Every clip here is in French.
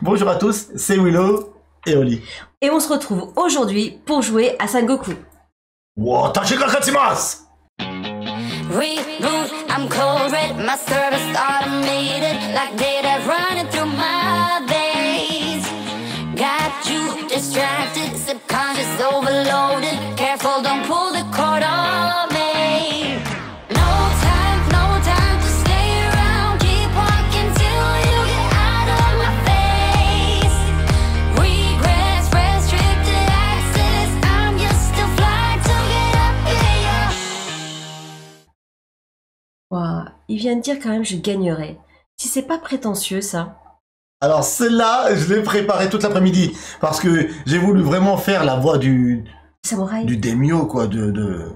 Bonjour à tous, c'est Willow et Oli. Et on se retrouve aujourd'hui pour jouer à Sengoku. Wow, Tachikakatimasu! Reboot, I'm cold red, my service automated, like data running through my veins. Got you distracted, subconscious overloaded. Careful, don't pull the cord on me. No time to stay around. Keep walking till you get out of my face. Regrets, restricted access. I'm used to fly to get up here. Wow, il vient de dire quand même je gagnerai. Si c'est pas prétentieux ça. Alors celle-là, je l'ai préparée toute l'après-midi parce que j'ai voulu vraiment faire la voix du Samouraï. daimyo, quoi, de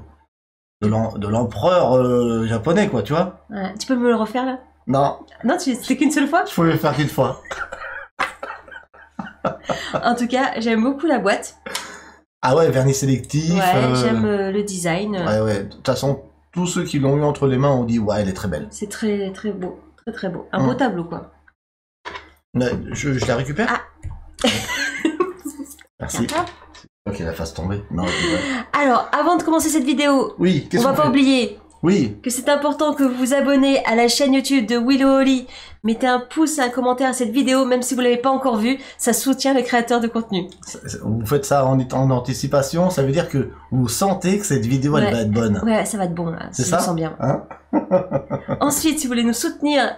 l'empereur japonais, quoi, tu vois? Ouais, tu peux me le refaire là? Non, Non, c'était qu'une seule fois? je pouvais le faire qu'une fois. En tout cas, j'aime beaucoup la boîte. Ah ouais, vernis sélectif. Ouais, j'aime le design. Ouais, de toute façon, tous ceux qui l'ont eu entre les mains ont dit ouais, elle est très belle. C'est très très beau. Très très beau. Un beau tableau quoi. Je la récupère? Ah. Merci. Ok, la fasse tomber. Non, ouais. Alors, avant de commencer cette vidéo, Oui, on qu'est-ce va qu'on pas fait? oublier Oui, que c'est important que vous vous abonnez à la chaîne YouTube de Willow Oli. Mettez un pouce et un commentaire à cette vidéo, même si vous l'avez pas encore vue, ça soutient les créateurs de contenu. vous faites ça en anticipation, ça veut dire que vous sentez que cette vidéo, elle Ouais. va être bonne. Ouais, ça va être bon là, C'est je ça le sens bien. Hein? Ensuite, si vous voulez nous soutenir,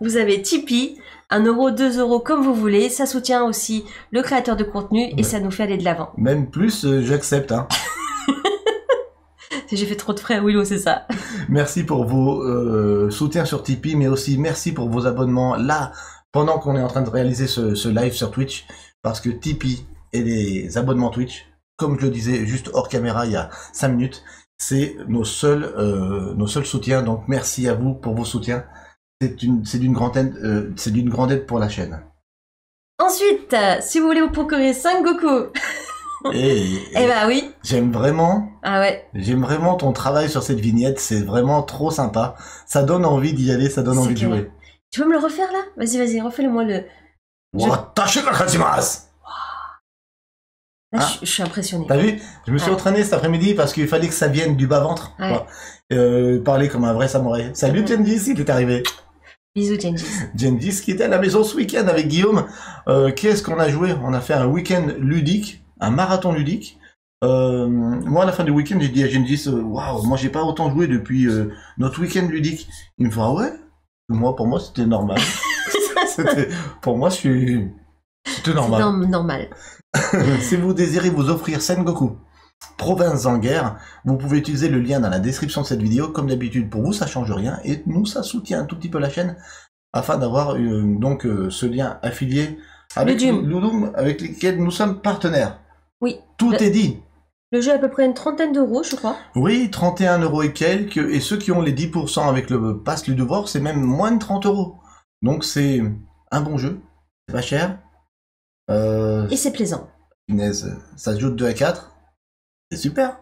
vous avez Tipeee, 1 euro, 2 euros, comme vous voulez. Ça soutient aussi le créateur de contenu et ça nous fait aller de l'avant. Même plus, j'accepte. Hein. J'ai fait trop de frais à Willow, c'est ça. Merci pour vos soutiens sur Tipeee, mais aussi merci pour vos abonnements là, pendant qu'on est en train de réaliser ce live sur Twitch, parce que Tipeee et les abonnements Twitch, comme je le disais juste hors caméra il y a 5 minutes, c'est nos seuls soutiens, donc merci à vous pour vos soutiens. C'est d'une grande aide pour la chaîne. Ensuite, si vous voulez vous procurer Sengoku, Et eh bah oui. j'aime vraiment ton travail sur cette vignette, c'est vraiment trop sympa. Ça donne envie d'y aller, ça donne C'est envie de clair. jouer. Tu peux me le refaire là? Vas-y, refais-le-moi le... Watashi ga kajimasu. Là, Ah. je suis impressionnée. T'as vu? Je me suis Ouais. entraîné cet après-midi parce qu'il fallait que ça vienne du bas-ventre. Ouais. Parler comme un vrai samouraï. Salut Gengis, il est arrivé. Bisous, Gengis. Gengis qui était à la maison ce week-end avec Guillaume. Qu'est-ce qu'on a joué? On a fait un week-end ludique, un marathon ludique. Moi, à la fin du week-end, j'ai dit à Gengis, waouh, moi j'ai pas autant joué depuis notre week-end ludique. Il me fait, ah ouais? Pour moi, c'était normal. Pour moi, c'était normal. Normal. Si vous désirez vous offrir Sengoku, Province en guerre, vous pouvez utiliser le lien dans la description de cette vidéo. Comme d'habitude, pour vous, ça change rien. Et nous, ça soutient un tout petit peu la chaîne afin d'avoir ce lien affilié avec Ludum, avec lesquels nous sommes partenaires. Oui. Tout est dit. Le jeu est à peu près une trentaine d'euros, je crois. Oui, 31 € et quelques. Et ceux qui ont les 10% avec le pass Ludovore, c'est même moins de 30 €. Donc c'est un bon jeu. C'est pas cher. Et c'est plaisant. Punaise, ça se joue de 2 à 4. C'est super.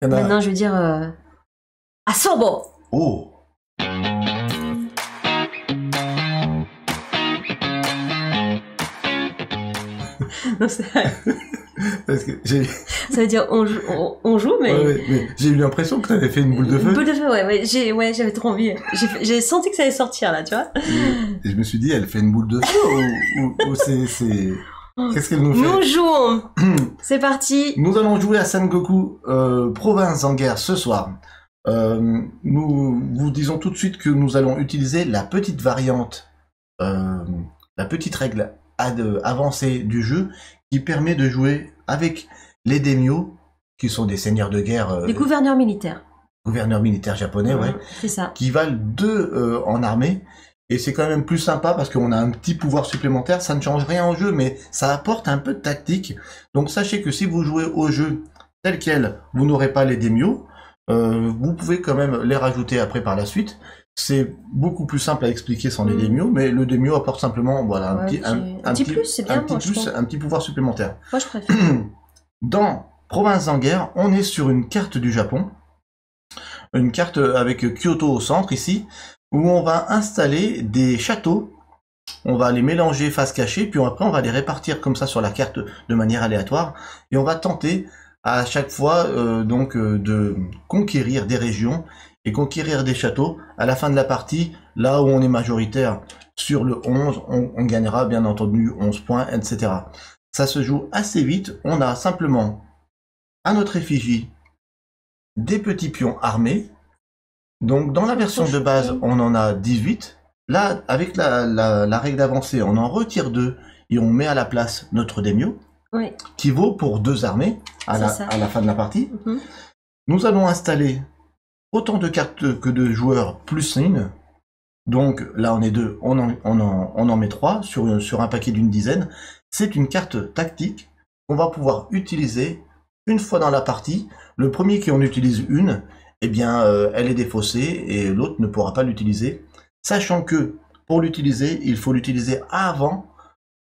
Il y en a- Maintenant, je veux dire... À Sorbo. Oh. Non, ça Parce que j'ai veut dire on joue, mais... mais j'ai eu l'impression que t'avais fait une boule de feu. Une boule de feu, ouais, j'avais trop envie. J'ai senti que ça allait sortir, là, tu vois. Et je me suis dit, elle fait une boule de feu ou c'est... Qu'est-ce qu'elle nous fait? Nous jouons. C'est parti. Nous allons jouer à Sengoku Province en guerre ce soir. Nous vous disons tout de suite que nous allons utiliser la petite variante, la petite règle avancée du jeu qui permet de jouer avec les daimyo, qui sont des seigneurs de guerre, Les gouverneurs militaires. gouverneurs militaires japonais, ouais, C'est ça. qui valent 2 en armée. Et c'est quand même plus sympa parce qu'on a un petit pouvoir supplémentaire, ça ne change rien au jeu, mais ça apporte un peu de tactique. Donc sachez que si vous jouez au jeu tel quel, vous n'aurez pas les daimyo, vous pouvez quand même les rajouter après par la suite. C'est beaucoup plus simple à expliquer sans les daimyo, mais le daimyo apporte simplement voilà, un petit plus, c'est bien, moi, je trouve. un petit pouvoir supplémentaire. Moi, je préfère. Dans Province en guerre, on est sur une carte du Japon, une carte avec Kyoto au centre ici, où on va installer des châteaux On va les mélanger face cachée, puis après on va les répartir comme ça sur la carte de manière aléatoire, et on va tenter à chaque fois de conquérir des régions et conquérir des châteaux. À la fin de la partie, là où on est majoritaire sur le 11, on gagnera bien entendu 11 points, etc. Ça se joue assez vite, on a simplement à notre effigie des petits pions armés. Donc dans la version de base, on en a 18. Là, avec la règle d'avancée, on en retire 2 et on met à la place notre daimyo, Oui. qui vaut pour 2 armées à la fin de la partie. Nous allons installer autant de cartes que de joueurs plus une. Donc là, on est 2, on en met 3 sur un paquet d'une dizaine. C'est une carte tactique qu'on va pouvoir utiliser une fois dans la partie. Le premier qui en utilise une, eh bien, elle est défaussée et l'autre ne pourra pas l'utiliser. Sachant que pour l'utiliser, il faut l'utiliser avant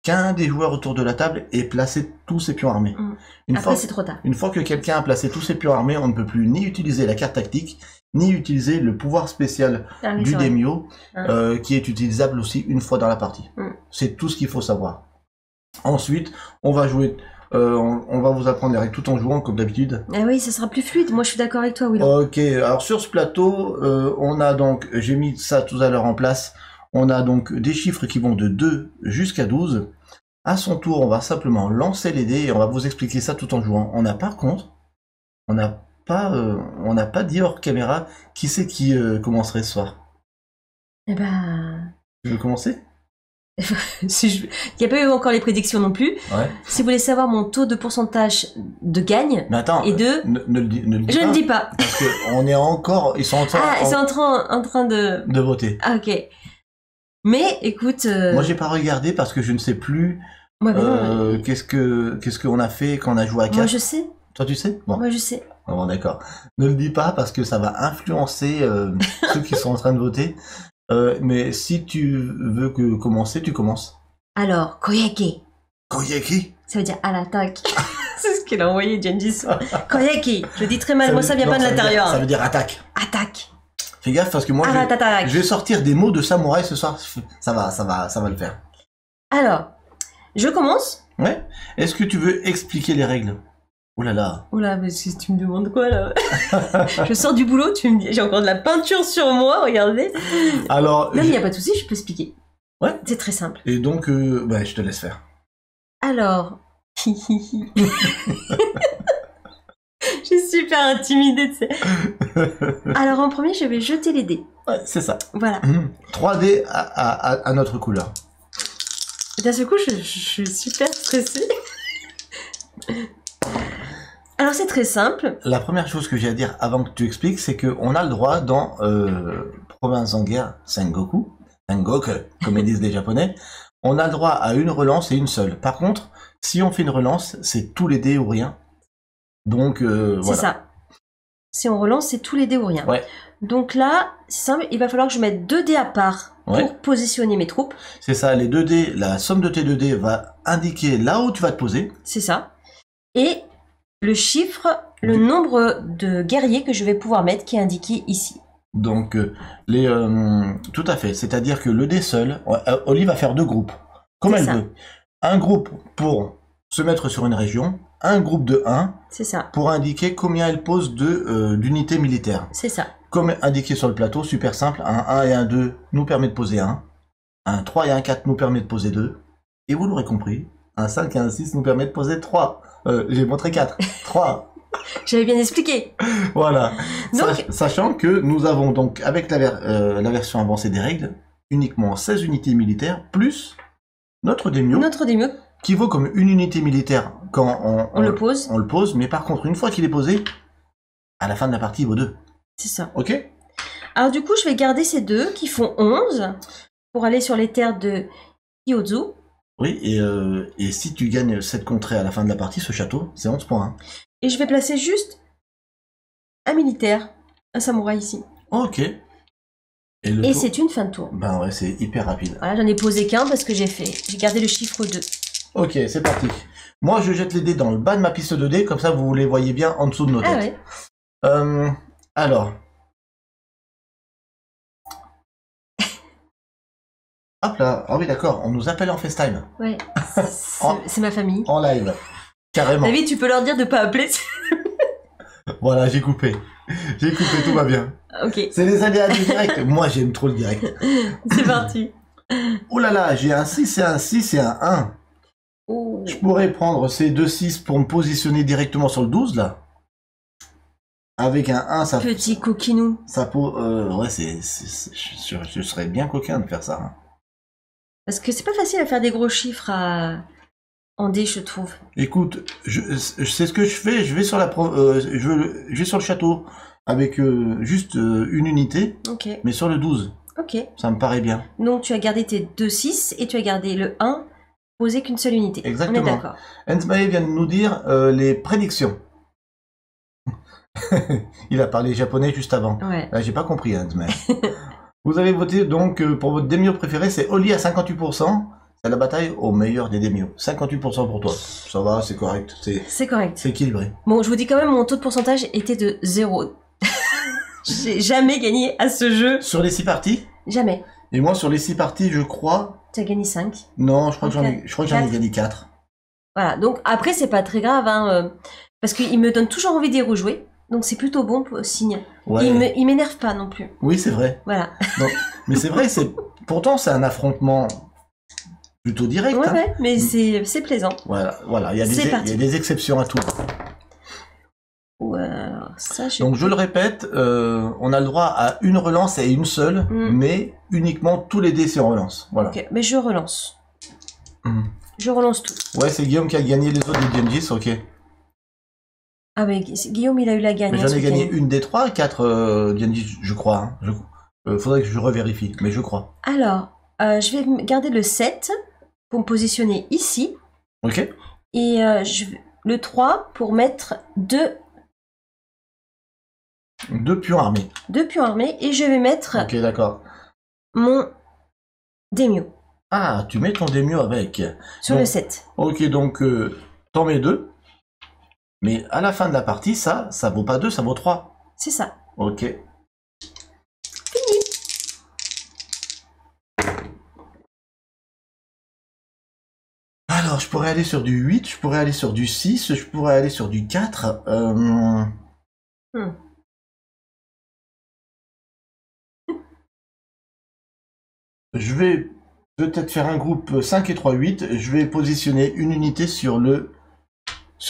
qu'un des joueurs autour de la table ait placé tous ses pions armés. Après, c'est trop tard. Une fois que quelqu'un a placé tous ses pions armés, on ne peut plus ni utiliser la carte tactique, ni utiliser le pouvoir spécial du daimyo, qui est utilisable aussi une fois dans la partie. C'est tout ce qu'il faut savoir. Ensuite, on va jouer... on va vous apprendre les règles tout en jouant comme d'habitude. Ah oui, ça sera plus fluide. Moi, je suis d'accord avec toi, Willow. Ok, alors sur ce plateau, on a donc, j'ai mis ça tout à l'heure en place, on a donc des chiffres qui vont de 2 jusqu'à 12. À son tour, on va simplement lancer les dés et on va vous expliquer ça tout en jouant. On a par contre, on n'a pas dit hors caméra qui c'est qui commencerait ce soir. Eh ben... Tu veux commencer? Il n'y a pas eu encore les prédictions non plus. Ouais. Si vous voulez savoir mon taux de pourcentage de gagne, mais attends, et de... ne le dis je pas. ne dis pas. Parce que on est encore, ils sont en train, ils sont en train de voter. Ah, ok. Mais écoute, moi j'ai pas regardé parce que je ne sais plus. Ouais, qu'est-ce qu'on a fait quand on a joué à 4. Moi je sais. Toi tu sais? Bon. Moi je sais. Bon d'accord. Ne le dis pas parce que ça va influencer ceux qui sont en train de voter. Mais si tu veux commencer, tu commences. Alors, Koyaki. Koyaki? Ça veut dire à l'attaque. C'est ce qu'il a envoyé Genji. Koyaki. Je dis très mal, moi ça vient pas de l'intérieur. Ça veut dire attaque. Attaque. Fais gaffe parce que moi je vais sortir des mots de samouraï ce soir. Ça va le faire. Alors, je commence. Ouais. Est-ce que tu veux expliquer les règles? Oh là là. Oh là, mais tu me demandes quoi là? Je sors du boulot, tu me dis, j'ai encore de la peinture sur moi, regardez. Alors. Non, mais il n'y a pas de souci, je peux expliquer. Ouais. C'est très simple. Et donc, je te laisse faire. Alors. Je suis super intimidée, tu sais. Alors en premier, je vais jeter les dés. Ouais, c'est ça. Voilà. 3 dés à notre couleur. D'un seul coup, je suis super stressée. Alors c'est très simple. La première chose que j'ai à dire avant que tu expliques, c'est qu'on a le droit dans Province en guerre, Sengoku, comme ils disent les Japonais, on a le droit à une relance et une seule. Par contre, si on fait une relance, c'est tous les dés ou rien. Donc voilà. C'est ça. Si on relance, c'est tous les dés ou rien. Ouais. Donc là, c'est simple, il va falloir que je mette 2 dés à part pour positionner mes troupes. C'est ça, les 2 dés, la somme de tes 2 dés va indiquer là où tu vas te poser. C'est ça. Et le chiffre, le nombre de guerriers que je vais pouvoir mettre qui est indiqué ici. Donc, tout à fait. C'est-à-dire que le dé seul, Oli va faire 2 groupes, comme elle veut. Un groupe pour se mettre sur une région, un groupe de 1 c'est ça. Pour indiquer combien elle pose d'unités militaires. C'est ça. Comme indiqué sur le plateau, super simple, un 1 et un 2 nous permet de poser 1, un 3 et un 4 nous permet de poser 2, et vous l'aurez compris, un 5 et un 6 nous permet de poser 3. J'ai montré 4, 3. J'avais bien expliqué. Voilà. Donc... Sachant que nous avons donc, avec la version avancée des règles, uniquement 16 unités militaires, plus notre daimyo. Notre daimyo. Qui vaut comme une unité militaire quand on le pose. On le pose, mais par contre, une fois qu'il est posé, à la fin de la partie, il vaut 2. C'est ça. Ok. Alors du coup, je vais garder ces 2 qui font 11 pour aller sur les terres de Kyozu. Oui, et si tu gagnes cette contrée à la fin de la partie, ce château, c'est 11 points. Et je vais placer juste un militaire, un samouraï ici. Ok. Et c'est une fin de tour. Ben ouais, c'est hyper rapide. Voilà, j'en ai posé qu'un parce que j'ai gardé le chiffre 2. Ok, c'est parti. Moi, je jette les dés dans le bas de ma piste de dés, comme ça vous les voyez bien en dessous de nos têtes. Ah ouais. Alors. Hop là, ah oui d'accord, on nous appelle en FaceTime, Ouais, En- c'est ma famille. en live, carrément. David, tu peux leur dire de pas appeler. Voilà, j'ai coupé, tout va bien. Ok, C'est les aléas du direct, moi j'aime trop le direct. c'est parti. Oh là là, j'ai un 6 et un 6 et un 1. Oh. Je pourrais prendre ces deux 6 pour me positionner directement sur le 12 là. Avec un 1, ça... Petit coquinou. Ouais, je serais bien coquin de faire ça. Hein. Parce que c'est pas facile à faire des gros chiffres en dé, je trouve. Écoute, je sais ce que je fais, je vais sur je vais sur le château avec juste une unité, Ok, mais sur le 12, ok. ça me paraît bien. Donc tu as gardé tes 2-6 et tu as gardé le 1, posé qu'une seule unité. Exactement. On est d'accord. Ensmae vient de nous dire les prédictions. Il a parlé japonais juste avant. Ouais. Là, j'ai pas compris, Ensmae. Vous avez voté donc pour votre Demio préféré, c'est Oli à 58%. C'est la bataille au meilleur des Demio. 58% pour toi. Ça va, c'est correct. C'est correct. C'est équilibré. Bon, je vous dis quand même, mon taux de pourcentage était de 0. J'ai jamais gagné à ce jeu. Sur les 6 parties, Jamais. et moi sur les 6 parties, je crois... Tu as gagné 5. Non, je crois que j'en ai, Quatre. gagné 4. Voilà, donc après, c'est pas très grave, hein, parce qu'il me donne toujours envie d'y rejouer. Donc c'est plutôt bon pour signe. Ouais. Et il m'énerve pas non plus. Oui, c'est vrai. Voilà. Non, mais c'est vrai, pourtant c'est un affrontement plutôt direct. Ouais, hein. ouais, mais c'est plaisant. Voilà, il y a C'est des, parti. il y a des exceptions à tout. Ouais, alors ça, Donc je le répète, on a le droit à une relance et une seule, mais uniquement tous les dés c'est en relance. Voilà. Ok, mais je relance. Mhm. Je relance tout. Ouais, c'est Guillaume qui a gagné les autres des Genjis, ok. Ah, mais Guillaume, il a eu la gagne. Mais hein, j'en ce ai gagné week-end. une des 3, 4 Genjis, je crois. Hein. Faudrait que je revérifie, mais je crois. Alors, je vais garder le 7 pour me positionner ici. Ok. Et le 3 pour mettre deux 2 pions armés. pions armés. Et je vais mettre Ok, d'accord. mon Demio Ah, tu mets ton Demio avec. sur Donc, le 7. Ok, donc t'en mets 2. Mais à la fin de la partie, ça vaut pas 2, ça vaut 3. C'est ça. Ok. Alors, je pourrais aller sur du 8, je pourrais aller sur du 6, je pourrais aller sur du 4. Je vais peut-être faire un groupe 5 et 3, 8. Je vais positionner une unité sur le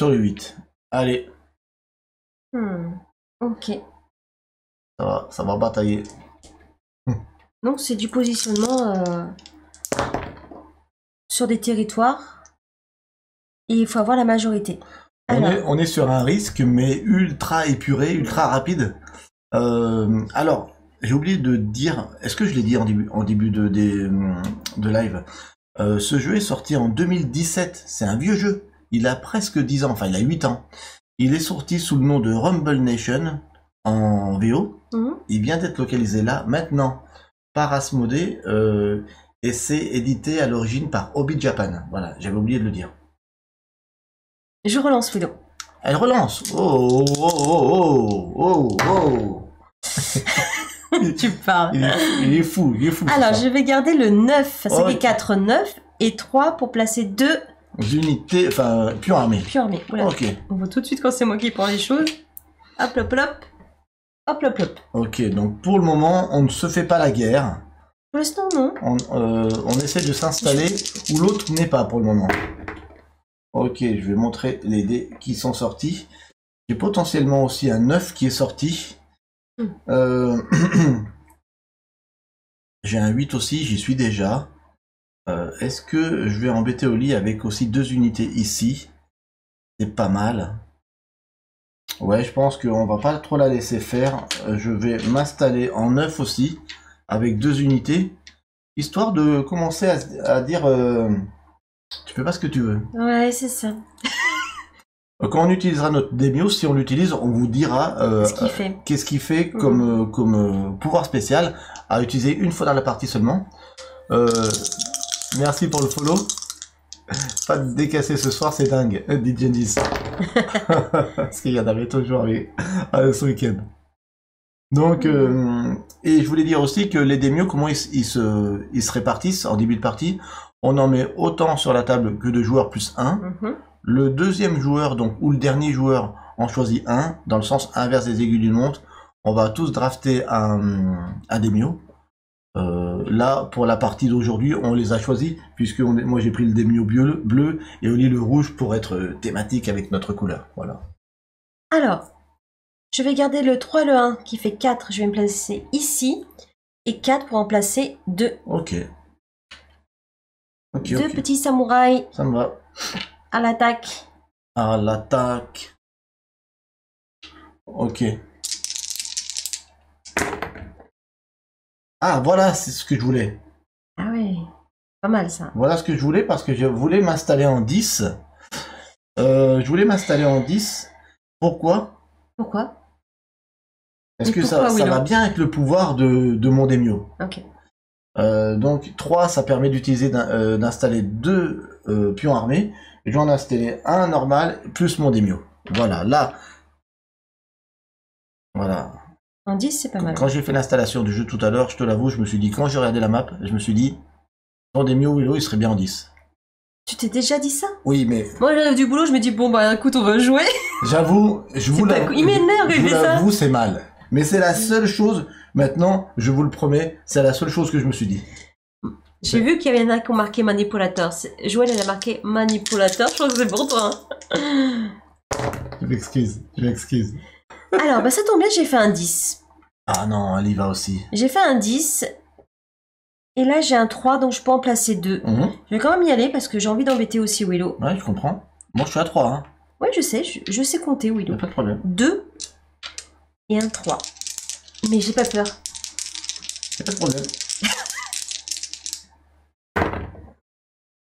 8. Allez, Ok. ça va batailler. Donc c'est du positionnement sur des territoires. Et il faut avoir la majorité. Alors, On est sur un risque, mais ultra épuré, ultra rapide. Alors, j'ai oublié de dire, est-ce que je l'ai dit en début de live, ce jeu est sorti en 2017, c'est un vieux jeu, il a presque 10 ans, enfin il a 8 ans. Il est sorti sous le nom de Rumble Nation en VO, il vient d'être localisé là, maintenant, par Asmodée, et c'est édité à l'origine par Obi Japan. Voilà, j'avais oublié de le dire. je relance Philo. Elle relance. Oh, oh, oh, oh, oh, oh. Tu parles. Il est fou. Alors, ce je vais garder le 9. Ça fait Ok. 4, 9. Et 3 pour placer 2 soir. Unités, enfin, pions armés. pions armés. Oula. Ok, On voit tout de suite quand c'est moi qui prends les choses. Hop, hop, hop. Hop, hop, hop. ok. Donc pour le moment, on ne se fait pas la guerre. Pour l'instant, non. On essaie de s'installer où l'autre n'est pas pour le moment. Ok, je vais montrer les dés qui sont sortis. J'ai potentiellement aussi un 9 qui est sorti. J'ai un 8 aussi, j'y suis déjà. Est-ce que je vais embêter Oli avec aussi 2 unités ici? C'est pas mal. Ouais, je pense qu'on va pas trop la laisser faire. Je vais m'installer en 9 aussi, avec 2 unités, histoire de commencer à dire tu fais pas ce que tu veux. Ouais, c'est ça. Quand on utilisera notre Demio, si on l'utilise, on vous dira Ce qu'il fait. qu'est-ce qu'il fait comme pouvoir spécial à utiliser une fois dans la partie seulement. Merci pour le follow. Pas de décassé ce soir, c'est dingue. DJ 10. Parce qu'il y en avait toujours ce week-end. Donc, et je voulais dire aussi que les démios, comment ils se répartissent en début de partie. On en met autant sur la table que de joueurs plus 1. Le deuxième joueur, donc, ou le dernier joueur, en choisit un, dans le sens inverse des aiguilles d'une montre. On va tous drafter un démio. Là, pour la partie d'aujourd'hui, on les a choisis, puisque moi j'ai pris le démio bleu et Oli le rouge pour être thématique avec notre couleur. Voilà. Alors, je vais garder le 3 et le 1 qui fait 4. Je vais me placer ici. Et 4 pour en placer 2. Ok. Deux petits samouraïs. Ça me va. À l'attaque. À l'attaque. Ok. Ah, voilà, c'est ce que je voulais. Ah ouais, pas mal ça. Voilà ce que je voulais parce que je voulais m'installer en 10. Je voulais m'installer en 10. Pourquoi? Pourquoi? Parce que ça va bien avec le pouvoir de mon démio. Ok. Donc 3, ça permet d'utiliser d'installer 2 pions armés. Et je vais en installer un normal plus mon démio. Voilà, là. Voilà. En 10, c'est pas mal. Quand j'ai fait l'installation du jeu tout à l'heure, je te l'avoue, je me suis dit, quand j'ai regardé la map, je me suis dit, ton démio Willow, il serait bien en 10. Tu t'es déjà dit ça? Oui, mais... Moi, j'arrive du boulot, je me dis, bon, bah, écoute, on va jouer. J'avoue, je vous l'avoue. Il m'énerve que je fais ça. J'avoue, c'est mal. Mais c'est la seule chose, maintenant, je vous le promets, c'est la seule chose que je me suis dit. J'ai vu qu'il y avait un qui ont marqué manipulateur. Joël, elle a marqué manipulateur. Je crois que c'est pour toi. Hein. Je m'excuse. Alors, bah, ça tombe bien, j'ai fait un 10. Ah non, elle y va aussi. J'ai fait un 10. Et là, j'ai un 3, donc je peux en placer 2. Je vais quand même y aller parce que j'ai envie d'embêter aussi Willow. Ouais, je comprends. Moi, je suis à 3. Hein. Ouais, je sais compter Willow. Pas de problème. 2 et un 3. Mais j'ai pas peur. Pas de problème.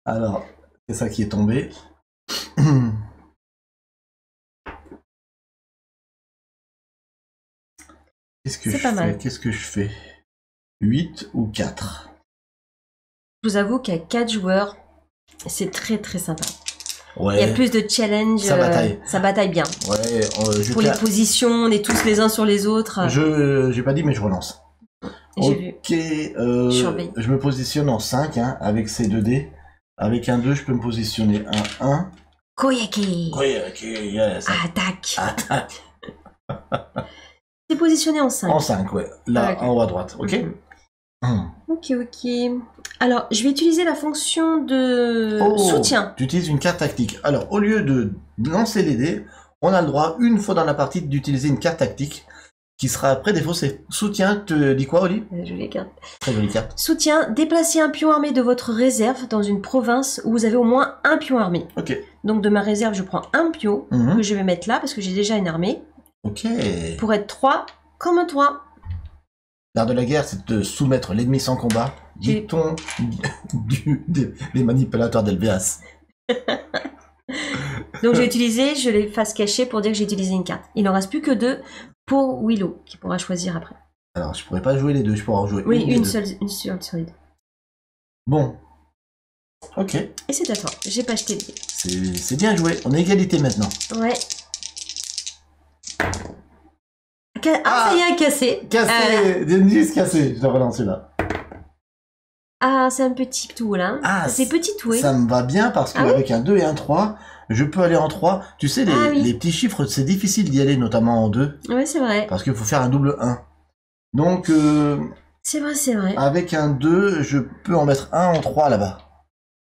Alors, c'est ça qui est tombé. Qu'est-ce que je fais? Qu'est-ce que je fais? 8 ou 4? Je vous avoue qu'à 4 joueurs, c'est très très sympa. Ouais. Il y a plus de challenge. Ça bataille bien. Ouais, pour les positions, on est tous les uns sur les autres. J'ai pas dit, mais je relance. Ok, je me positionne en 5 hein, avec ces 2 dés. Avec un 2, je peux me positionner un 1. Koyaki. Yes. Attaque. Attaque. T'es positionné en 5. En 5, ouais. Là, en haut à droite, ok. Ok. Alors, je vais utiliser la fonction de soutien. Tu utilises une carte tactique. Alors, au lieu de lancer les dés, on a le droit, une fois dans la partie, d'utiliser une carte tactique qui sera après défaussée. Soutien, te dis quoi, Oli? Jolie carte. Très jolie carte. Soutien, déplacez un pion armé de votre réserve dans une province où vous avez au moins un pion armé. Ok. Donc, de ma réserve, je prends un pion que je vais mettre là parce que j'ai déjà une armée. Ok. Pour être 3 comme un 3. L'art de la guerre, c'est de soumettre l'ennemi sans combat. Dit-on des manipulateurs d'Elvéas. Donc j'ai utilisé, je les fasse cacher pour dire que j'ai utilisé une carte. Il n'en reste plus que 2 pour Willow, qui pourra choisir après. Alors, je pourrais pas jouer les deux, je pourrais en jouer une seule sur les deux. Bon. Ok. Et c'est à toi, j'ai pas acheté les dés. C'est bien joué, on est égalité maintenant. Ouais. Ça y est, un cassé. Cassé, Dennis cassé, je dois relancer là. Ah, c'est un petit tout là. C'est petit tout, oui. Ça me va bien parce qu'avec un 2 et un 3, je peux aller en 3. Tu sais, les petits chiffres, c'est difficile d'y aller, notamment en 2. Oui, c'est vrai. Parce qu'il faut faire un double 1. Donc, c'est vrai. Avec un 2, je peux en mettre un en 3 là-bas.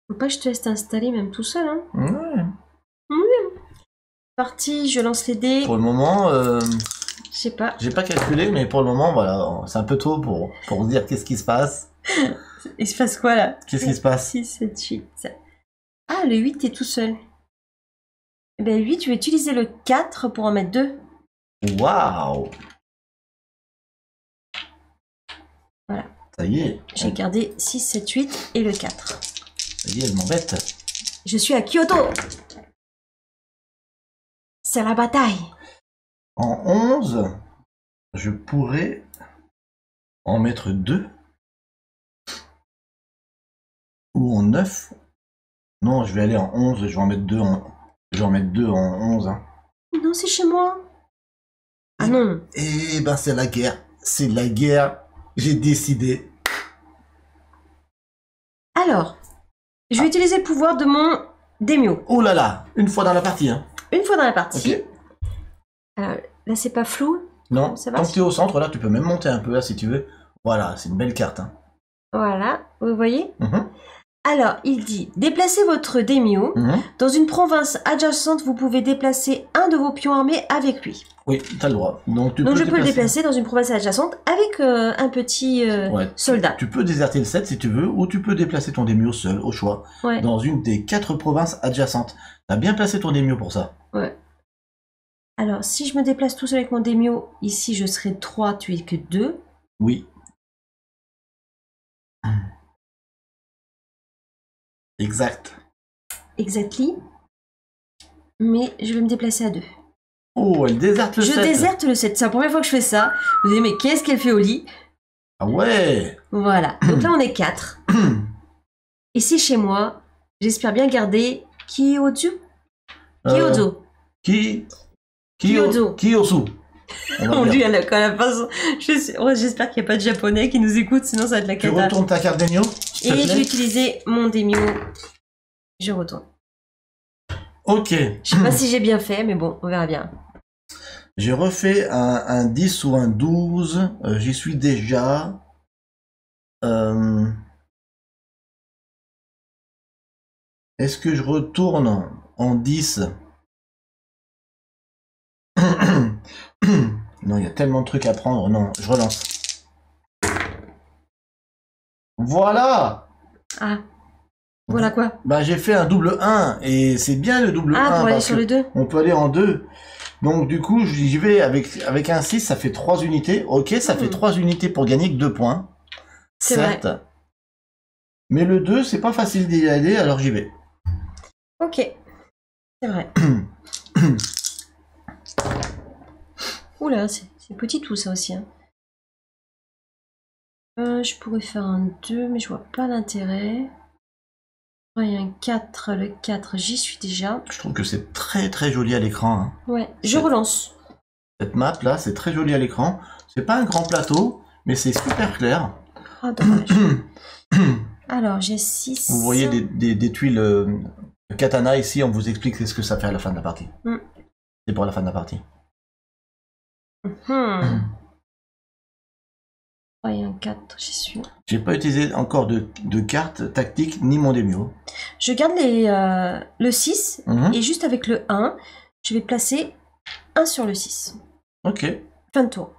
Faut pas que je te laisse t'installer même tout seul. Hein. Ouais. Parti, je lance les dés. Pour le moment, je sais pas. J'ai pas calculé, mais pour le moment, voilà, c'est un peu tôt pour se dire qu'est-ce qui se passe. Il se passe quoi là? Qu'est-ce qui se passe? 6, 7, 8. Ah, le 8, t'es tout seul. Eh bien, 8, je vais utiliser le 4 pour en mettre 2. Waouh! Voilà. Ça y est. J'ai gardé 6, 7, 8 et le 4. Ça y est, elle m'embête. Je suis à Kyoto. C'est la bataille. En 11, je pourrais en mettre 2. Ou en 9. Non, je vais aller en 11, je vais en mettre 2 en 11. Hein. Non, c'est chez moi. Et Ah non. Et ben c'est la guerre. C'est la guerre. J'ai décidé. Alors, je vais utiliser le pouvoir de mon Demio. Oh là là, une fois dans la partie. Hein. Une fois dans la partie. Ok. Là, c'est pas flou. Non, Ça va, tant que tu es au centre, là, tu peux même monter un peu, là, si tu veux. Voilà, c'est une belle carte. Hein. Voilà, vous voyez. Mhm, Alors, il dit, déplacez votre Demio. mhm. Dans une province adjacente, vous pouvez déplacer un de vos pions armés avec lui. Oui, t'as le droit. Donc, Donc je peux le déplacer dans une province adjacente avec un petit Ouais. soldat. Tu peux déserter le set si tu veux, ou tu peux déplacer ton Demio seul, au choix, Ouais. dans une des 4 provinces adjacentes. T'as bien placé ton Demio pour ça. Ouais. Alors, si je me déplace tout seul avec mon Demio, ici je serai 3, tu es que 2. Oui. Exact. Exactly. Mais je vais me déplacer à 2. Oh, elle déserte le Je set. déserte le 7. C'est la première fois que je fais ça. Vous dites, mais qu'est-ce qu'elle fait au lit? Ah ouais. Voilà. Donc là, on est 4. Ici, chez moi, j'espère bien garder Kiyozu. Kiyozu. Kyoto. Kiyosu. Mon dieu, elle a quand même pas son- J'espère qu'il n'y a pas de japonais qui nous écoute, sinon ça va être la Tu cata. retournes ta carte Demio, s'il te Et je vais plaît. utiliser mon Demio. Je retourne. Ok. Je sais pas si j'ai bien fait, mais bon, on verra bien. J'ai refait un 10 ou un 12. J'y suis déjà. Est-ce que je retourne en 10? Non, il y a tellement de trucs à prendre. Non, je relance. Voilà! Ah. Voilà quoi. Bah, j'ai fait un double 1 et c'est bien le double 1 Ah, pour aller parce sur que le 2. on peut aller en 2. Donc du coup, j'y vais avec un 6, ça fait 3 unités. Ok, ça fait 3 unités pour gagner que 2 points. C'est Certes. Mais le 2, c'est pas facile d'y aller, alors j'y vais. Ok. C'est vrai. Oula, c'est petit tout ça aussi. Hein. Je pourrais faire un 2, mais je vois pas l'intérêt. Il y a un 4, le 4, j'y suis déjà. Je trouve que c'est très très joli à l'écran. Hein. Ouais, je relance. Cette map là, c'est très joli à l'écran. C'est pas un grand plateau, mais c'est super clair. Ah, dommage. Alors, j'ai 6. Vous voyez des tuiles katana ici, on vous explique ce que ça fait à la fin de la partie. C'est pour la fin de la partie. Il y a un 4, j'y suis. J'ai pas utilisé encore de cartes tactiques ni mon Demio. Je garde le 6 et juste avec le 1, je vais placer 1 sur le 6. Ok. Fin de tour.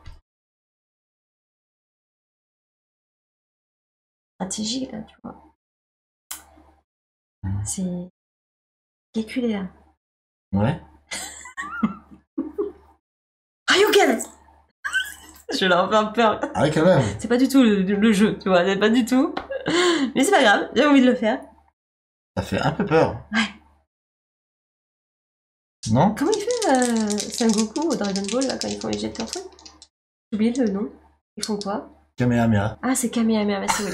Stratégie là, tu vois. C'est calculé là. Ouais. Ryugen. Je leur fais peur. Ah ouais, quand même. C'est pas du tout le jeu, tu vois, c'est pas du tout. Mais c'est pas grave, j'ai envie de le faire. Ça fait un peu peur. Ouais. Non? Comment il fait Sengoku au Dragon Ball là quand ils font les jets de trucs? J'ai oublié le nom. Ils font quoi? Kamehameha. Ah, c'est Kamehameha, c'est oui.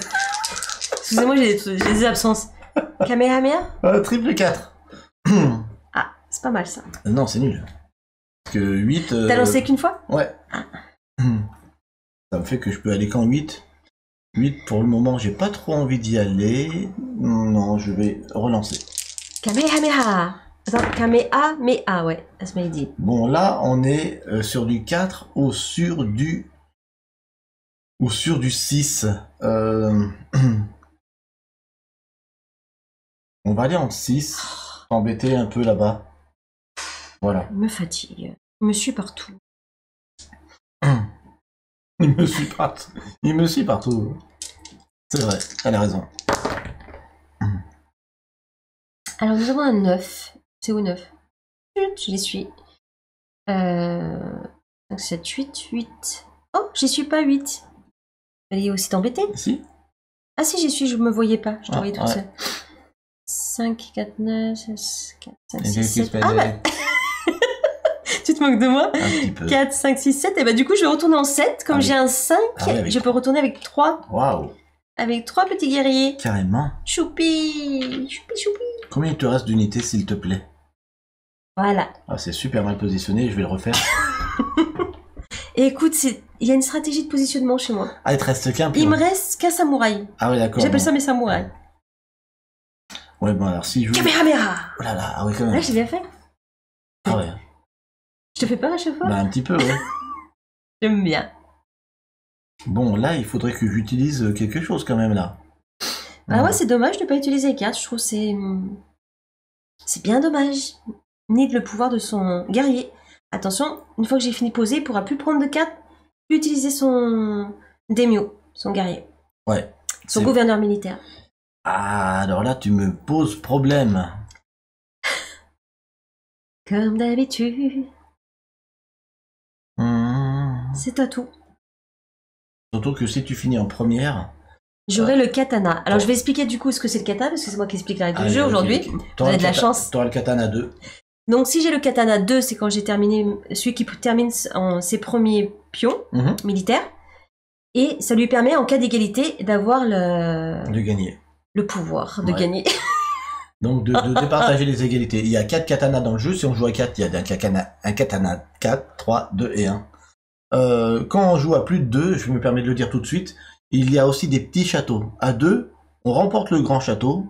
Excusez-moi, j'ai des absences. Kamehameha? Triple 4. Ah, c'est pas mal ça. Non, c'est nul. Parce que 8... T'as lancé qu'une fois? Ouais. Ah. Ça me fait que je peux aller qu'en 8. 8, pour le moment, j'ai pas trop envie d'y aller. Non, je vais relancer. Kamehameha. Attends, Kamehameha, ouais. Asma dit. Bon, là, on est sur du 4 ou sur du 6. On va aller en 6. Embêter un peu là-bas. Voilà. Il me fatigue. Il me suit partout. Il me suit partout. Il me suit partout. C'est vrai, elle a raison. Alors, nous avons un 9. C'est où 9? J'y suis. 5, 7, 8, 8. Oh, j'y suis pas 8. Elle est aussi t'embêter. Si? Ah si, j'y suis, je me voyais pas. Je te voyais toute ouais. seule. 5, 4, 9, 4, 5, Et 6, j'ai 7. Ah bah tu te moques de moi? un petit peu. 4, 5, 6, 7. Et bah du coup, je vais retourner en 7. Comme Ah, j'ai un 5, ah, oui, avec je peux retourner avec 3. Waouh, Avec 3 petits guerriers. carrément. Choupi, choupi, choupi. Combien il te reste d'unités, s'il te plaît? Voilà. Ah, c'est super mal positionné, je vais le refaire. Et écoute, il y a une stratégie de positionnement chez moi. Ah, il te reste qu'un pion. Il me reste qu'un samouraï. Ah oui, d'accord. J'appelle bon. ça mes samouraïs. Ouais, bon, alors si je... Kamehameha. Oh là là, ah oui, quand même. Là, j'ai bien fait. Ah ouais. Je te fais peur à chaque fois? Bah, un petit peu, ouais. J'aime bien. Bon, là, il faudrait que j'utilise quelque chose quand même, là. Ah ouais, c'est dommage de pas utiliser les cartes. Je trouve que c'est bien dommage. Ni de le pouvoir de son guerrier. Attention, une fois que j'ai fini de poser, il pourra plus prendre de cartes, plus utiliser son daimyo, son guerrier, Ouais. son C'est- gouverneur militaire. Ah, alors là, tu me poses problème. Comme d'habitude, c'est à tout. Surtout que si tu finis en première... J'aurai le katana. Alors je vais expliquer du coup ce que c'est le katana, parce que c'est moi qui explique la règle du jeu aujourd'hui. Vous avez de la chance. T'auras le katana 2. Donc si j'ai le katana 2, c'est quand j'ai terminé, celui qui termine ses premiers pions militaires. Et ça lui permet, en cas d'égalité, d'avoir De gagner. le pouvoir de Ouais. gagner. Donc de départager les égalités. Il y a 4 katanas dans le jeu. Si on joue à 4, il y a un katana 4, 3, 2 et 1. Quand on joue à plus de 2, je me permets de le dire tout de suite, il y a aussi des petits châteaux. À 2, on remporte le grand château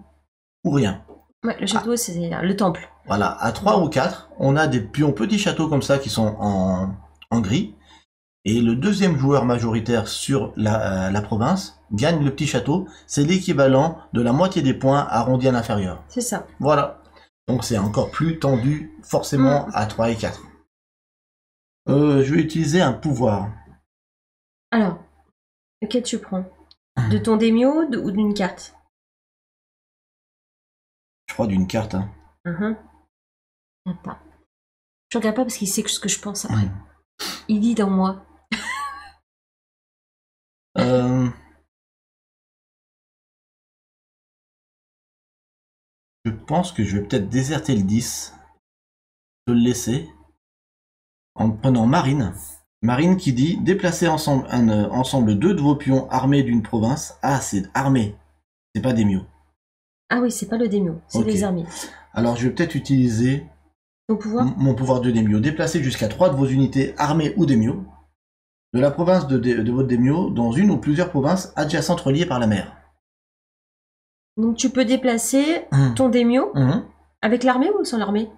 ou rien. Ouais, le château, c'est le temple. Voilà, à 3 ou 4, on a des pions petits châteaux comme ça qui sont en gris. Et le deuxième joueur majoritaire sur la province gagne le petit château. C'est l'équivalent de la moitié des points arrondis à l'inférieur. C'est ça. Voilà. Donc c'est encore plus tendu, forcément, à 3 et 4. Je vais utiliser un pouvoir. Alors, lequel tu prends? De ton daimyo ou d'une carte? Je crois d'une carte. Hein. Regarde pas. Je regarde pas parce qu'il sait ce que je pense après. Il lit dans moi. Je pense que je vais peut-être déserter le 10. Je vais le laisser. En prenant Marine. Marine qui dit déplacer ensemble 2 de vos pions armés d'une province. Ah, c'est armé. C'est pas des mios. Ah oui, c'est pas le daimyo, c'est Ok. les armées. Alors je vais peut-être utiliser Ton pouvoir? mon pouvoir de daimyo. Déplacer jusqu'à 3 de vos unités armées ou daimyo de la province de votre daimyo dans une ou plusieurs provinces adjacentes reliées par la mer. Donc tu peux déplacer ton daimyo avec l'armée ou sans l'armée?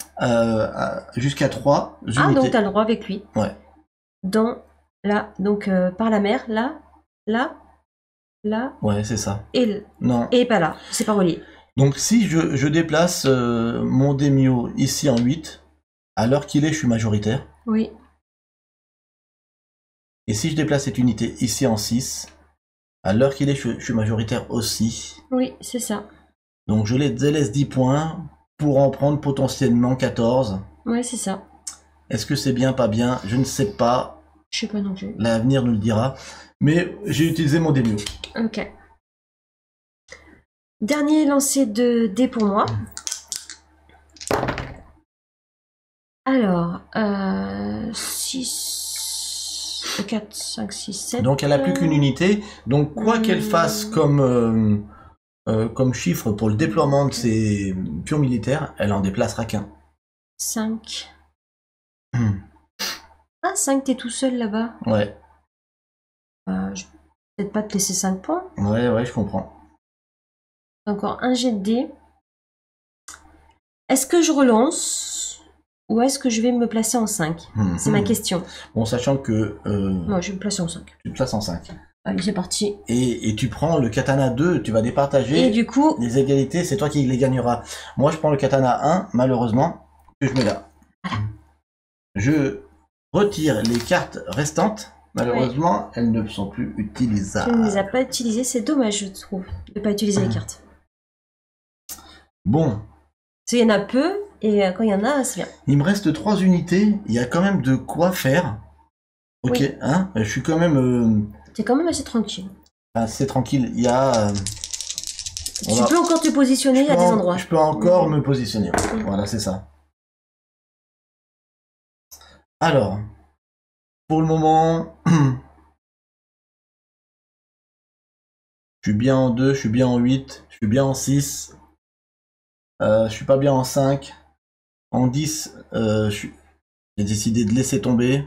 Jusqu'à 3 unités. Ah, donc t'as le droit avec lui. Ouais. Dans, là, donc par la mer, là, là, Ouais, c'est ça. Non. et pas là, c'est pas relié. Donc si je déplace mon daimyo ici en 8, à l'heure qu'il est, je suis majoritaire. Oui. Et si je déplace cette unité ici en 6, à l'heure qu'il est, je suis majoritaire aussi. Oui, c'est ça. Donc je les délaisse 10 points pour en prendre potentiellement 14. Ouais, c'est ça. Est-ce que c'est bien, pas bien? Je ne sais pas. Je sais pas non plus. L'avenir nous le dira. Mais j'ai utilisé mon daimyo. Ok. Dernier lancer de dés pour moi. Alors, 6, 4, 5, 6, 7. Donc elle a plus qu'une unité. Donc quoi qu'elle fasse comme chiffre pour le déploiement de ses pions militaires, elle en déplacera qu'un. 5. Ah, 5, t'es tout seul là-bas. Ouais. Je vais peut-être pas te laisser 5 points. Ouais, je comprends. Encore un jet de dés. Est-ce que je relance ou est-ce que je vais me placer en 5? C'est ma question. Bon, sachant que Non, je vais me placer en 5. tu te places en 5. Allez, c'est parti. Et tu prends le katana 2, tu vas départager. Et du coup, les égalités, c'est toi qui les gagneras. Moi, je prends le katana 1, malheureusement, que je mets là. Je retire les cartes restantes. Malheureusement, elles ne sont plus utilisables. tu ne les as pas utilisées. C'est dommage, je trouve, de ne pas utiliser les cartes. Bon, Parce qu'il y en a peu, et quand il y en a, c'est bien. il me reste 3 unités. Il y a quand même de quoi faire. Ok, Oui. hein, je suis quand même T'es quand même assez tranquille. assez tranquille. Il y a... Tu peux encore te positionner à des endroits. Je peux encore me positionner. Voilà, c'est ça. Alors, pour le moment, je suis bien en 2, je suis bien en 8, je suis bien en 6, je suis pas bien en 5, en 10, j'ai décidé de laisser tomber.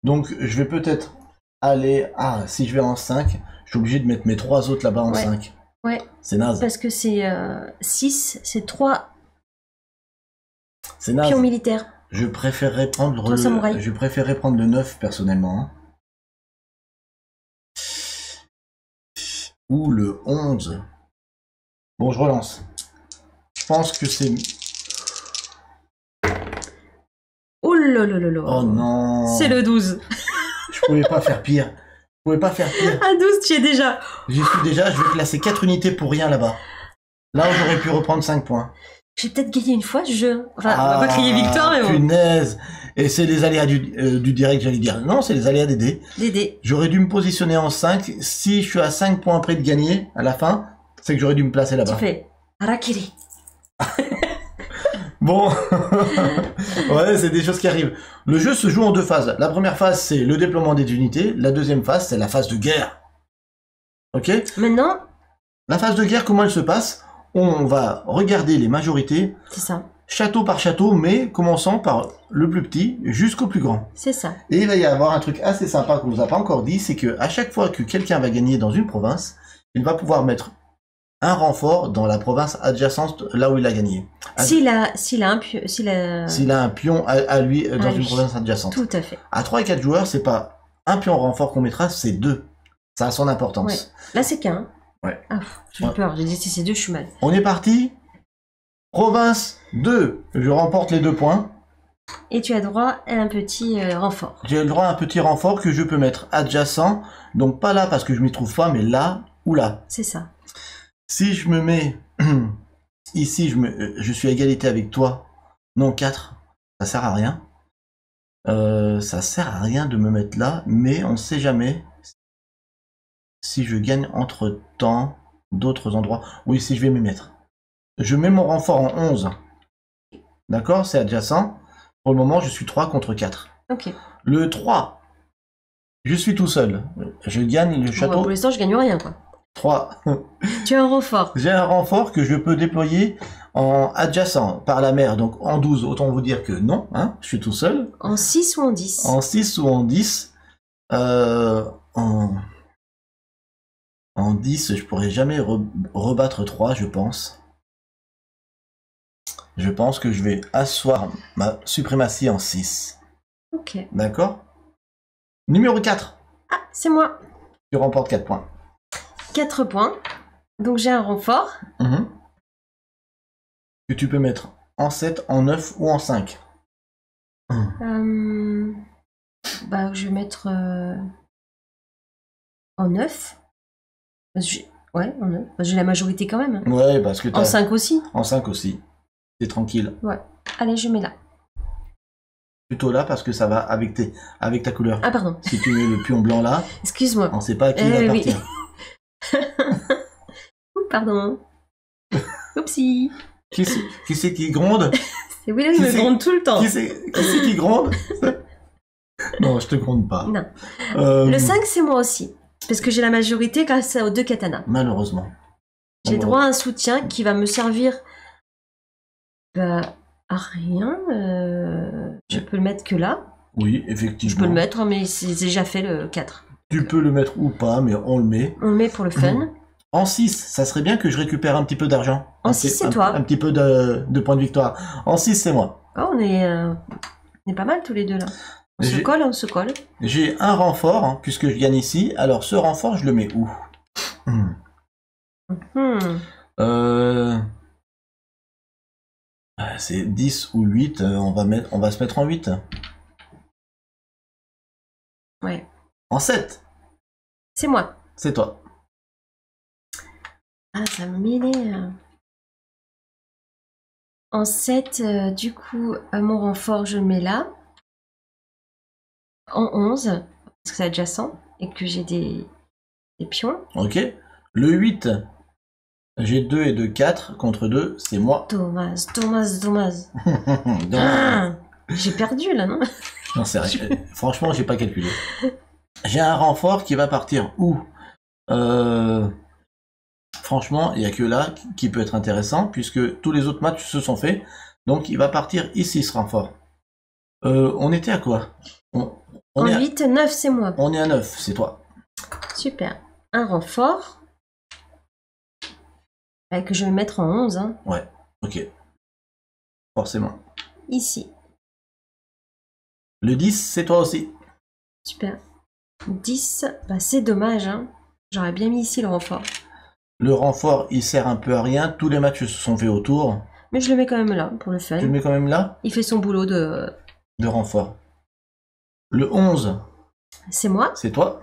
Donc, je vais peut-être aller... Ah, si je vais en 5, je suis obligé de mettre mes 3 autres là-bas en Ouais. 5. Ouais, C'est naze. parce que c'est 6, c'est 3 C'est naze. pions militaires. Je préférerais prendre Toi, samouraï. je préférerais prendre le 9 personnellement. Hein. Ou le 11. Bon, je relance. Je pense que c'est... Oh là là là là. Oh non. C'est le 12. Je pouvais pas faire pire. Je pouvais pas faire pire. À 12, tu es déjà. J'y suis déjà, je vais classer 4 unités pour rien là-bas. Là où j'aurais pu reprendre 5 points. J'ai peut-être gagné une fois ce jeu. Enfin, on va pas crier victoire, mais bon. Punaise. Et c'est les aléas du direct, j'allais dire. Non, c'est les aléas des dés. Des dés. J'aurais dû me positionner en 5. Si je suis à 5 points près de gagner à la fin, c'est que j'aurais dû me placer là-bas. Tu fais Harakiri. Bon, ouais, c'est des choses qui arrivent. Le jeu se joue en 2 phases. La première phase, c'est le déploiement des unités. La deuxième phase, c'est la phase de guerre. Ok? Maintenant, La phase de guerre, comment elle se passe? On va regarder les majorités, c'est ça. château par château, mais commençant par le plus petit jusqu'au plus grand. C'est ça. Et il va y avoir un truc assez sympa qu'on vous a pas encore dit, c'est que à chaque fois que quelqu'un va gagner dans une province, il va pouvoir mettre un renfort dans la province adjacente là où il a gagné. S'il a un pieu, s'il a un pion à lui dans une lui. province adjacente. Tout à fait. À 3 et 4 joueurs, c'est pas un pion renfort qu'on mettra, c'est 2. Ça a son importance. Ouais. Là, c'est qu'un. Ouais. Ah, j'ai eu Ouais. peur. J'ai dit si c'est 2, je suis mal. On est parti. Province 2. Je remporte les 2 points. Et tu as droit à un petit renfort. J'ai le droit à un petit renfort que je peux mettre adjacent. Donc pas là parce que je m'y trouve pas, mais là ou là. C'est ça. Si je me mets ici, je suis à égalité avec toi. Non, 4. Ça sert à rien. Ça sert à rien de me mettre là, mais on ne sait jamais si je gagne entre temps d'autres endroits. Oui, si je vais m'y mettre. Je mets mon renfort en 11. D'accord, c'est adjacent. Pour le moment, je suis 3 contre 4. Ok. Le 3, je suis tout seul. Je gagne le Bon, château pour l'instant, je gagne rien, quoi. 3. Tu as un renfort. J'ai un renfort que je peux déployer en adjacent par la mer, donc en 12. Autant vous dire que non, hein, je suis tout seul. En 6 ou en 10? En 6 ou en 10. En 10, je pourrais jamais rebattre 3, je pense. Je pense que je vais asseoir ma suprématie en 6. Ok. D'accord? Numéro 4. Ah, c'est moi. Tu remportes 4 points. 4 points. Donc j'ai un renfort. Mhm. Que tu peux mettre en 7, en 9 ou en 5. Bah, je vais mettre en 9. Ouais, en 9. J'ai la majorité quand même. Ouais, parce que En 5 aussi. En 5 aussi. C'est tranquille. Ouais. Allez, je mets là. Plutôt là parce que ça va avec ta couleur. Ah, pardon. Si tu mets le pion blanc là, Excuse-moi. on sait pas à qui il va oui. partir. Ouh, pardon. Oupsie. Qui c'est qui gronde? C'est Willow qui Qui me c'est- gronde tout le temps. Qui c'est qui gronde? Non, je te gronde pas. Non. Euh, Le 5, c'est moi aussi. Parce que j'ai la majorité grâce aux 2 katanas. Malheureusement. J'ai droit à un soutien qui va me servir à rien. Je peux le mettre que là. Oui, Je effectivement. peux le mettre, hein, mais c'est déjà fait le 4. Tu peux le mettre ou pas, mais on le met. On le met pour le fun. En 6, ça serait bien que je récupère un petit peu d'argent. En Un 6, petit- c'est un- toi. Un petit peu de points de victoire. En 6, c'est moi. Oh, on est pas mal tous les deux là. On se J'ai- colle, on se colle. J'ai un renfort, hein, puisque je gagne ici. Alors, ce renfort, je le mets où? C'est 10 ou 8. On va se mettre en 8. Ouais. En 7, C'est moi. c'est toi. Ah, ça me m'énerve. En 7, du coup, mon renfort, je le mets là. En 11, parce que c'est adjacent et que j'ai des pions. Ok. Le 8, j'ai 2 et 2, 4. Contre 2, c'est moi. Dommage. Donc, Ah, j'ai perdu là, non? non, c'est rien. Franchement, j'ai pas calculé. J'ai un renfort qui va partir où? Franchement, il n'y a que là qui peut être intéressant, puisque tous les autres matchs se sont faits. Donc, il va partir ici, ce renfort. On était à quoi? on, on En est à, 8, 9, c'est moi. on est à 9, c'est toi. Super. Un renfort. Que je vais mettre en 11. Hein. Ouais, ok. Forcément. Ici. Le 10, c'est toi aussi. Super. 10, bah c'est dommage. Hein. J'aurais bien mis ici le renfort. Le renfort, il sert un peu à rien. Tous les matchs se sont faits autour. Mais je le mets quand même là, pour le fun. Tu le mets quand même là? Il fait son boulot de... De renfort. Le 11, C'est moi. c'est toi.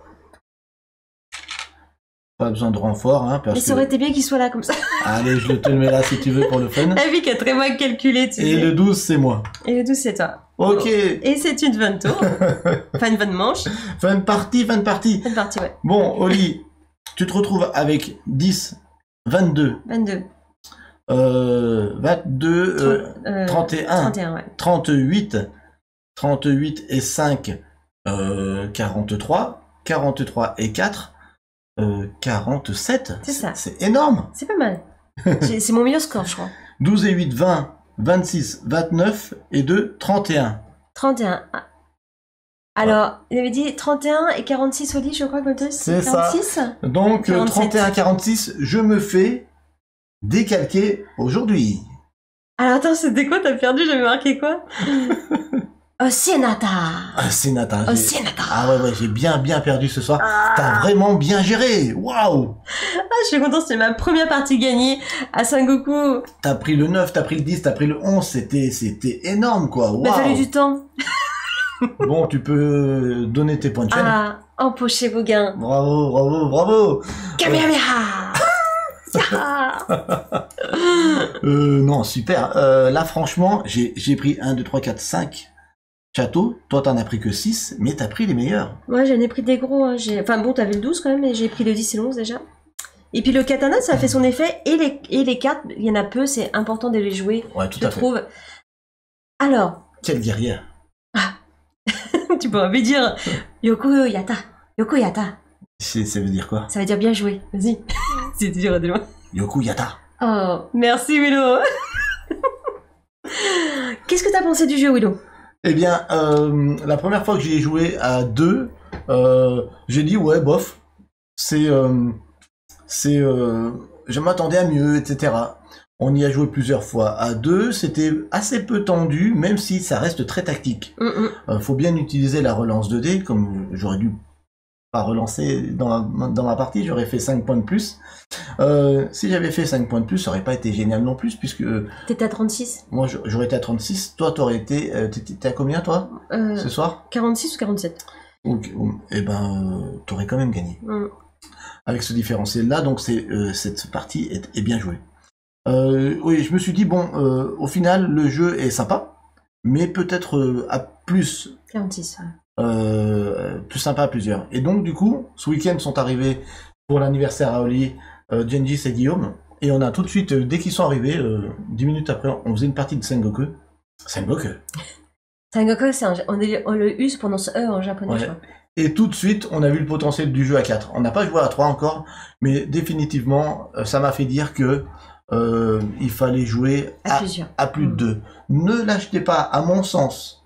Pas besoin de renfort, hein, parce Mais ça aurait été bien qu'il soit là comme ça. Allez, je te le mets là si tu veux pour le fun. La vie qui a très mal calculé, tu Et sais. le 12, c'est moi. Et le 12, c'est toi. Ok. Et c'est une bonne tour. Enfin, une bonne manche. Fin de partie, fin de partie. Bonne partie, ouais. Bon, Oli, tu te retrouves avec 10, 22, 22. 22, 31, 31, ouais. 38, 38 et 5, 43, 43 et 4, 47. C'est ça. C'est énorme. C'est pas mal. C'est mon meilleur score, je crois. 12 et 8, 20, 26, 29 et 2, 31. 31. Ah. Alors, il avait dit 31 et 46 au lit, je crois que le truc, C'est ça. 46. Donc 47. 31, 46, je me fais décalquer aujourd'hui. Alors attends, c'était quoi? T'as perdu? J'avais marqué quoi? Sienata. Ah, c'est Nathan. Oh, Sienata. Ah ouais, j'ai bien perdu ce soir. Ah. T'as vraiment bien géré. Waouh. Ah, je suis contente, c'était ma première partie gagnée à Sengoku. T'as pris le 9, t'as pris le 10, t'as pris le 11. C'était énorme, quoi. Il m'a fallu Waouh. du temps. Bon, tu peux donner tes points de chaîne. Ah, empochez vos gains. Bravo, bravo, bravo. Kamehameha. Ya. Non, super. Là, franchement, j'ai pris 1, 2, 3, 4, 5 châteaux. Toi, t'en as pris que 6, mais t'as pris les meilleurs. Ouais, j'en ai pris des gros. Hein. Enfin bon, t'avais le 12 quand même, mais j'ai pris le 10 et le 11 déjà. Et puis le katana, ça a fait son effet. Et les cartes, il y en a peu, c'est important de les jouer, Ouais, tout je à fait. trouve. Alors, Quelle guerrière. tu pourrais me dire Yoko Yata. Yoko Yata. Ça veut dire quoi? Ça veut dire bien joué. Vas-y. C'est dur de loin. Yoku Yata. Oh, merci Willow. Qu'est-ce que t'as pensé du jeu, Willow? Eh bien, la première fois que j'y ai joué à 2, j'ai dit ouais, bof. Je m'attendais à mieux, etc. On y a joué plusieurs fois. À 2, c'était assez peu tendu, même si ça reste très tactique. Faut bien utiliser la relance de dés, comme j'aurais dû pas relancer dans ma partie, j'aurais fait 5 points de plus. Si j'avais fait 5 points de plus, ça aurait pas été génial non plus, puisque T'étais à 36? moi j'aurais été à 36, toi t'aurais été... T'étais à combien toi, ce soir? 46 ou 47? Donc, eh ben, t'aurais quand même gagné. Avec ce différentiel-là, donc cette partie est bien jouée. Oui, je me suis dit, bon, au final, le jeu est sympa, mais peut-être à plus... 46, ouais. Plus sympa à plusieurs. Et donc, du coup, ce week-end sont arrivés pour l'anniversaire à Oli, Gengis et Guillaume, et on a tout de suite, dès qu'ils sont arrivés, 10 minutes après, on faisait une partie de Sengoku. Sengoku. Sengoku, on le use prononce E en japonais, Ouais. je crois. Et tout de suite, on a vu le potentiel du jeu à 4. On n'a pas joué à 3 encore, mais définitivement, ça m'a fait dire que il fallait jouer À plusieurs. à plus de 2. Ne l'achetez pas, à mon sens.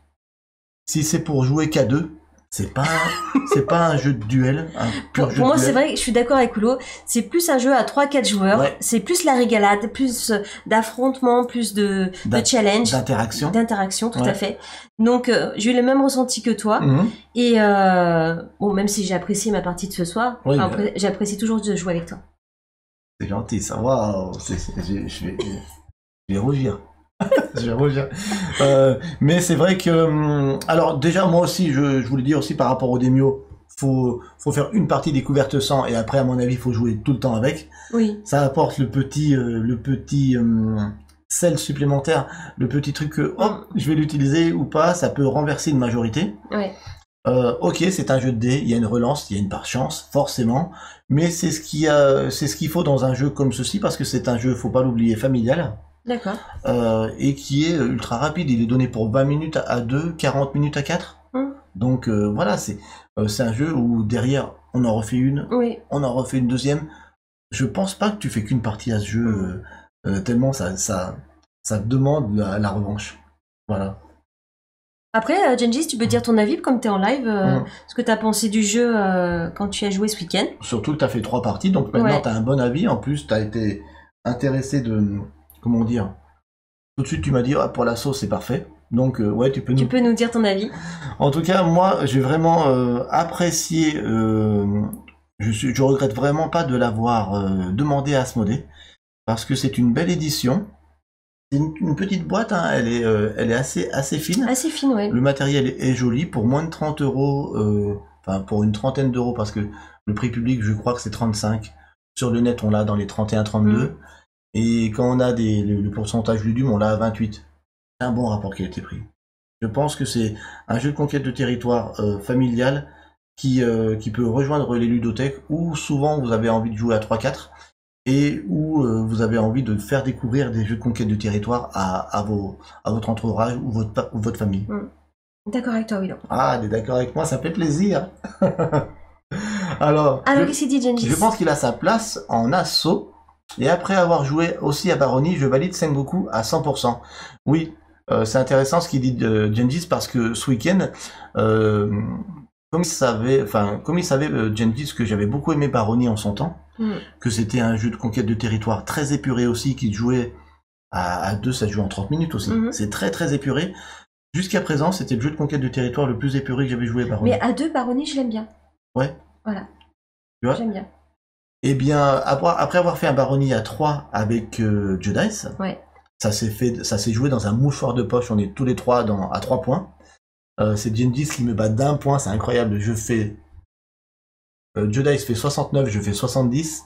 Si c'est pour jouer qu'à 2, c'est pas un jeu de duel, un pur jeu Pour moi, de duel. c'est vrai que je suis d'accord avec Willow. C'est plus un jeu à 3-4 joueurs. Ouais. C'est plus la régalade, plus d'affrontement, plus de challenge. D'interaction. D'interaction, tout Ouais. à fait. Donc, j'ai eu le même ressenti que toi. Mhm. Et bon, même si j'ai apprécié ma partie de ce soir, Oui, j'apprécie toujours de jouer avec toi. C'est gentil, ça. Waouh, je vais rougir. Je vais rougir. Mais c'est vrai que, alors déjà moi aussi, je voulais dire aussi par rapport au Demio, faut faire une partie découverte sans et après à mon avis faut jouer tout le temps avec. Oui. Ça apporte le petit sel supplémentaire, le petit truc que hop, je vais l'utiliser ou pas, ça peut renverser une majorité. Ouais. Ok, c'est un jeu de dés, il y a une relance, il y a une part chance, forcément, mais c'est ce qu'il faut dans un jeu comme ceci, parce que c'est un jeu, faut pas l'oublier, familial, D'accord. et qui est ultra rapide, il est donné pour 20 minutes à 2, 40 minutes à 4, donc voilà, c'est un jeu où derrière, on en refait une, Oui. on en refait une deuxième, je pense pas que tu fais qu'une partie à ce jeu, tellement ça demande la revanche, voilà. Après, Gengis, tu peux dire ton avis comme tu es en live, ce que tu as pensé du jeu quand tu as joué ce week-end. Surtout que tu as fait 3 parties, donc maintenant tu as un bon avis. En plus, tu as été intéressé de... Comment dire? Tout de suite, tu m'as dit, pour la sauce, c'est parfait. Donc, ouais, tu peux nous dire ton avis. En tout cas, moi, j'ai vraiment apprécié... je regrette vraiment pas de l'avoir demandé à Asmodée, parce que c'est une belle édition. C'est une petite boîte, hein, elle est assez fine. Assez fine, ouais. Le matériel est joli, pour moins de 30 €, enfin pour une trentaine d'euros, parce que le prix public, je crois que c'est 35. Sur le net, on l'a dans les 31-32. Et quand on a le pourcentage Ludum, on l'a à 28. C'est un bon rapport qualité-prix. Je pense que c'est un jeu de conquête de territoire familial qui peut rejoindre les ludothèques, où souvent vous avez envie de jouer à 3-4. Et où vous avez envie de faire découvrir des jeux de conquête de territoire à votre entourage ou votre famille. D'accord avec toi, Willow. Ah, t'es d'accord avec moi, ça fait plaisir. Alors qu'est-ce qu'il dit, Gengis? Je pense qu'il a sa place en assaut. Et après avoir joué aussi à Barony, je valide Sengoku à 100%. Oui, c'est intéressant ce qu'il dit de Gengis, parce que ce week-end... Comme il savait Gengis que j'avais beaucoup aimé Barony en son temps, que c'était un jeu de conquête de territoire très épuré aussi, qui jouait à 2, ça joue en 30 minutes aussi. C'est très très épuré. Jusqu'à présent, c'était le jeu de conquête de territoire le plus épuré que j'avais joué à Barony. Mais à 2, Barony, je l'aime bien. Ouais. Voilà. Tu vois ? J'aime bien. Eh bien, après avoir fait un Barony à 3 avec Judice, ça s'est joué dans un mouchoir de poche, on est tous les 3 à 3 points. C'est Gengis qui me bat d'1 point, c'est incroyable. Je fais Judice fait 69, je fais 70.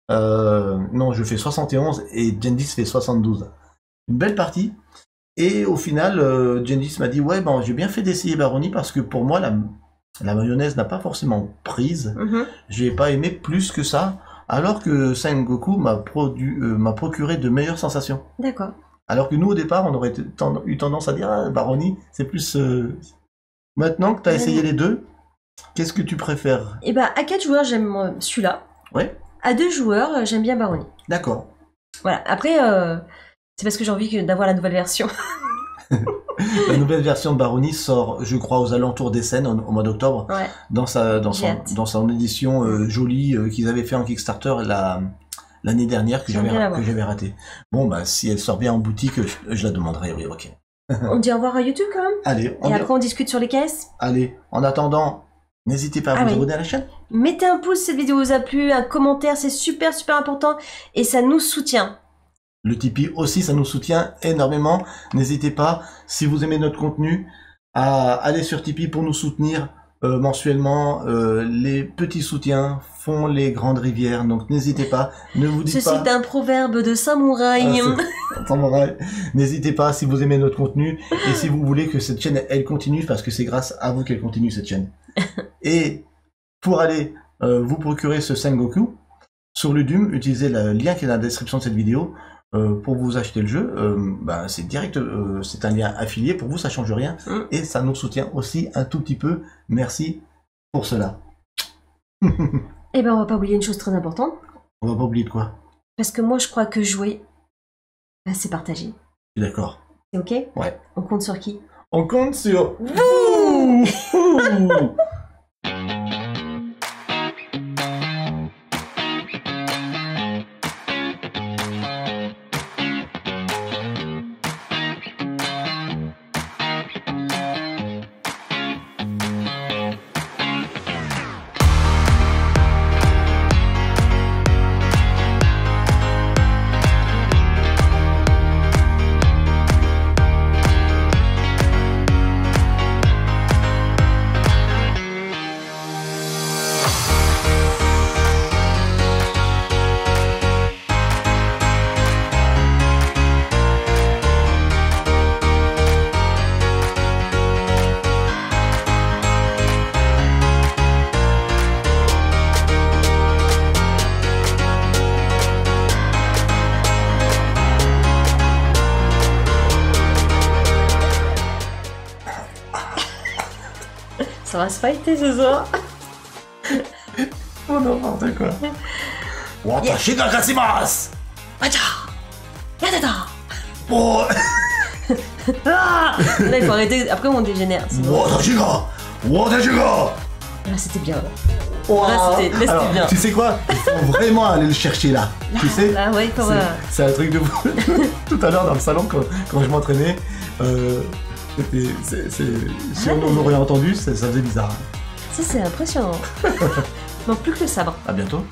Non, je fais 71 et Gengis fait 72. Une belle partie. Et au final, Gengis m'a dit, ouais, j'ai bien fait d'essayer Barony, parce que pour moi, la mayonnaise n'a pas forcément prise. J'ai pas aimé plus que ça, alors que Sengoku m'a procuré de meilleures sensations. D'accord. Alors que nous, au départ, on aurait eu tendance à dire, Barony, c'est plus... Maintenant que tu as essayé les deux, qu'est-ce que tu préfères? Eh ben, à 4 joueurs, j'aime celui-là. Ouais. À 2 joueurs, j'aime bien Barony. D'accord. Voilà. Après, c'est parce que j'ai envie d'avoir la nouvelle version. La nouvelle version de Barony sort, je crois, aux alentours des scènes, au mois d'octobre, dans son édition jolie qu'ils avaient fait en Kickstarter l'année dernière, que j'avais raté. Bon, si elle sort bien en boutique, je la demanderai, oui, ok. On dit au revoir à YouTube quand même. Allez. Et après on discute sur les caisses. Allez, en attendant, n'hésitez pas à vous abonner à la chaîne. Mettez un pouce si cette vidéo vous a plu, un commentaire, c'est super important et ça nous soutient. Le Tipeee aussi, ça nous soutient énormément. N'hésitez pas, si vous aimez notre contenu, à aller sur Tipeee pour nous soutenir mensuellement. Les petits soutiens font les grandes rivières, donc n'hésitez pas. Ne vous dites pas... Ceci est un proverbe de samouraï. Samouraï. N'hésitez pas si vous aimez notre contenu et si vous voulez que cette chaîne elle continue, parce que c'est grâce à vous qu'elle continue, cette chaîne. Et pour aller vous procurer ce Sengoku sur Ludum, utilisez le lien qui est dans la description de cette vidéo. Pour vous acheter le jeu, c'est direct, c'est un lien affilié pour vous, ça change rien et ça nous soutient aussi un tout petit peu. Merci pour cela. Et on va pas oublier une chose très importante. On va pas oublier de quoi? Parce que moi je crois que jouer, c'est partager. Je suis d'accord. C'est ok? Ouais. On compte sur qui? On compte sur vous. Ça va se fighter ce soir. Oh non, n'importe quoi. Watashi ga katsumasu. Acha. Yadada. Oh. Ah là, il faut arrêter. Après, on dégénère. sinon- Watachiga Watachiga Là, c'était bien. Wow. Là, c'était Alors, bien. tu sais quoi? Il faut vraiment aller le chercher là. Tu sais? Là, ouais, quand même. C'est un truc de fou. Tout à l'heure dans le salon, quand je m'entraînais, si on aurait entendu, ça faisait bizarre. Ça, c'est impressionnant. Non, plus que le sabre. À bientôt.